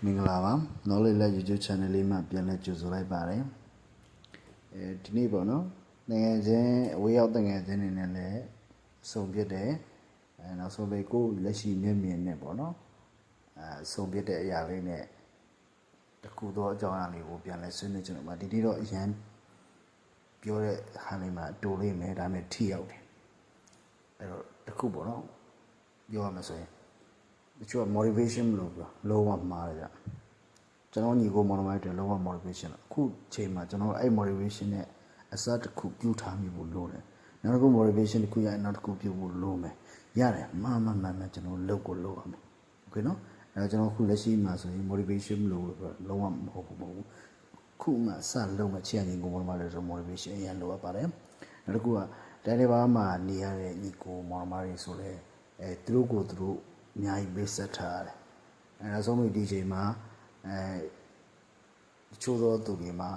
မင်္ဂလာပါနော်လေးလက် YouTube channel လေးမှာပြန်လဲကြိုဆိုလိုက်ပါတယ်ဒီနေ့ပေါ့နော်တငယ်ချင်းအဝေးရောက်တငယ်ချင်းတွေနဲ့လည်းစုံပြစ်တယ်နောက်ဆုံးပဲကိုလက်ရှိမျက်မြင်နဲ့ပေါ့နော်စုံပြစ်တဲ့အရာလေးနဲ့တခုတော့အကြောင်းအရာလေးကိုပြန်လဲဆွေးနွေးကြတော့ဒီနေ့တော့အရန်ပြောတဲ့ဟာလေးမှာတိုးလေးမယ်ဒါနဲ့ထိရောက်တယ်အဲ့တော့တခုပေါ့နော်ပြောရမယ်ဆိုရင်တချို့က motivation လို့ပြောလုံးဝမှားတယ်ဗျကျွန်တော်ညီကိုမော်ဒမိုက်တွေလုံးဝ motivation အခုချိန်မှာကျွန်တော်အဲ့ motivation နဲ့အစတစ်ခုပြုထားမိဖို့လိုတယ်နောက်တစ်ခု motivation တစ်ခုရရင်နောက်တစ်ခုပြုဖို့လိုမယ်ရတယ်မှန်ကျွန်တော်လုပ်ကိုလုပ်ရမယ်โอเคနော်အဲ့တော့ကျွန်တော်အခုလက်ရှိမှာဆိုရင် motivation လို့လုံးဝမဟုတ်ဘူးခုမှစလုံးမချင်ရင်ကိုမော်ဒမိုက်တွေဆို motivation အရင်လိုအပ်ပါတယ်နောက်တစ်ခုကတိုင်းတစ်ပါးမှာနေရတဲ့ညီကိုမော်ဒမိုက်တွေဆိုလဲသူတို့ကိုသူတို့အများကြီးပေးဆက်ထားတယ်အဲဒါဆိုမှဒီချိန်မှာချိုးသောသူတွေမှာ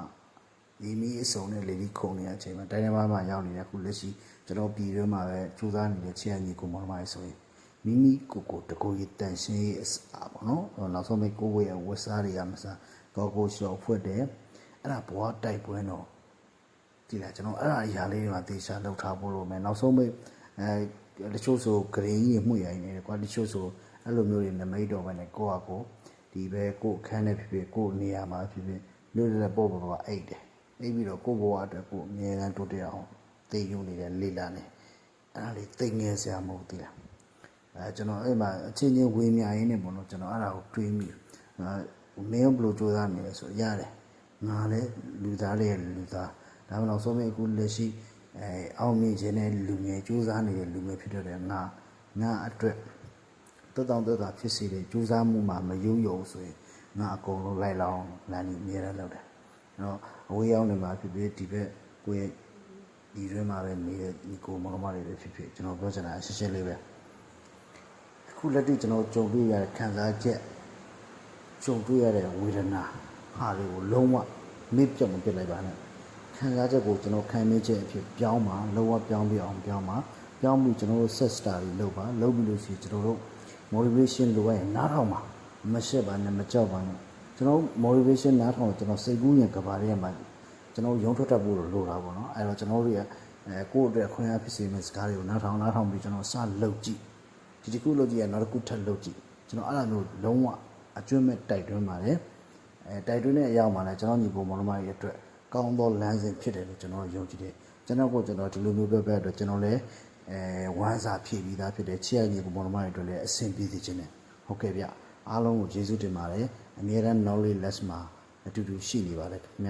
မိမိအစုံနဲ့လေဒီခုံနေတဲ့အချိန်မှာတိုင်းတစ်ပါးမှာရောက်နေတဲ့အခုလက်ရှိကျွန်တော်ပြည်တွင်းမှာပဲစူးစမ်းနေတဲ့ချစ်ရညီကိုမောင်မိုင်းဆိုရင်မိမိကိုတကူရတန်ရှင်းရေးအစားပေါ့နော်နောက်ဆုံးကိုဝေးဝတ်စားတွေကမစားတော့ကိုရှော့ဖွက်တယ်အဲ့ဒါဘဝတိုက်ပွဲတော့ဒီလားကျွန်တော်အဲ့ဒါအရာလေးတွေမှာတေချာလောက်ထားဖို့လိုမယ်နောက်ဆုံးတချို့ဆိုဂရင်းကြီးမှုရိုင်းနေတယ်ကွာတချို့ဆိုအဲ့လိုမျိုးတွေနမိတ်တော်ပဲနဲ့ကိုယ့်ဟာကိုဒီပဲကိုယ့်အခန်းနဲ့ဖြစ်ဖြစ်ကိုယ့်နေရာမှာဖြစ်ဖြစ်လွတ်လပ်ပေါ့အိတ်တယ်အိတ်ပြီးတော့ကိုယ့်ဘဝအတွက်ကိုအမြဲတမ်းတိုးတက်အောင်သိယူနေတဲ့လေလာနေအဲ့ဒါလေးသိငယ်စရာမဟုတ်သေးလားကျွန်တော်အဲ့မှာအချင်းချင်းဝေးမြရင်းနေပေါ့နော်ကျွန်တော်အဲ့ဒါကိုတွေးမိမင်းဘလို့ကြိုးစားနေလဲဆိုရတယ်ငါလည်းလူသားလေးလူသားဒါမှမဟုတ်ဆိုမြအခုလက်ရှိအောင်မြင်ခြင်းနဲ့လူငယ်ကြိုးစားနေတဲ့လူငယ်ဖြစ်တဲ့ငါအတွက်တက်တောင့်တက်တာဖြစ်စေတဲ့ကြိုးစားမှုမှာမယုံယုံဆိုရင်ငါအကုန်လုံးလိုက်လောင်းလမ်းကြီးအမြဲတမ်းလုပ်တယ်။နော်အဝေးရောက်နေမှာဖြစ်ဖြစ်ဒီဘက်ကိုယ့်ရဲ့ဒီရွေးမှာပဲနေတဲ့ဒီကိုမောင်မတွေဖြစ်ဖြစ်ကျွန်တော်ပြောချင်တာရှင်းရှင်းလေးပဲ။အခုလက်တွေ့ကျွန်တော်ကြုံတွေ့ရတဲ့ခံစားချက်ကြုံတွေ့ရတဲ့ဝေဒနာဟာတွေကိုလုံးဝမေ့ပြတ်မပြစ်လိုက်ပါနဲ့။ခံစားချက်ကိုကျွန်တော်ခံမိချက်အဖြစ်ပြောင်းပါလုံးဝပြောင်းပြအောင်ပြောင်းပါပြောင်းပြီးကျွန်တော်တို့ set star တွေလုပ်ပါလုပ်ပြီးလို့ရှိရင်ကျွန်တော်တို့ motivation လိုရရင်နားထောင်ပါမရှက်ပါနဲ့မကြောက်ပါနဲ့ကျွန်တော် motivation နားထောင်ကျွန်တော်စိတ်ကူးရင်ကဘာတွေမှာကျွန်တော်ရုံထွက်တတ်ဖို့လိုတာပေါ့နော်အဲ့တော့ကျွန်တော်တို့ရဲ့ကိုယ့်အတွက်ခွင့်အားဖြစ်စေမယ့်စကားတွေကိုနားထောင်ပြီးကျွန်တော်စလုပ်ကြည့်ဒီတစ်ခုလုပ်ကြည့်ရနောက်တစ်ခုထပ်လုပ်ကြည့်ကျွန်တော်အဲ့လိုမျိုးလုံးဝအကျွမ်းမဲ့တိုက်တွန်းပါတယ်တိုက်တွန်းတဲ့အရာမှာလည်းကျွန်တော်ညီကိုမောင်မရဲ့အတွက်ကောင်းသောလမ်းစဉ်ဖြစ်တယ်လို့ကျွန်တော်ယုံကြည်တယ်ကျွန်တော်ဒီလိုမျိုးပဲအတွက်ကျွန်တော်လည်းဝမ်းစာဖြည့်ပြီးသားဖြစ်တယ်ချစ်ရညီကိုမောင်မရဲ့အတွက်လည်းအဆင်ပြေစေခြင်းနဲ့ဟုတ်ကဲ့ဗျအားလုံးကိုကျေးဇူးတင်ပါတယ်အမြဲတမ်း knowledge less မှာအတူတူရှိနေပါလေခင်ဗျာ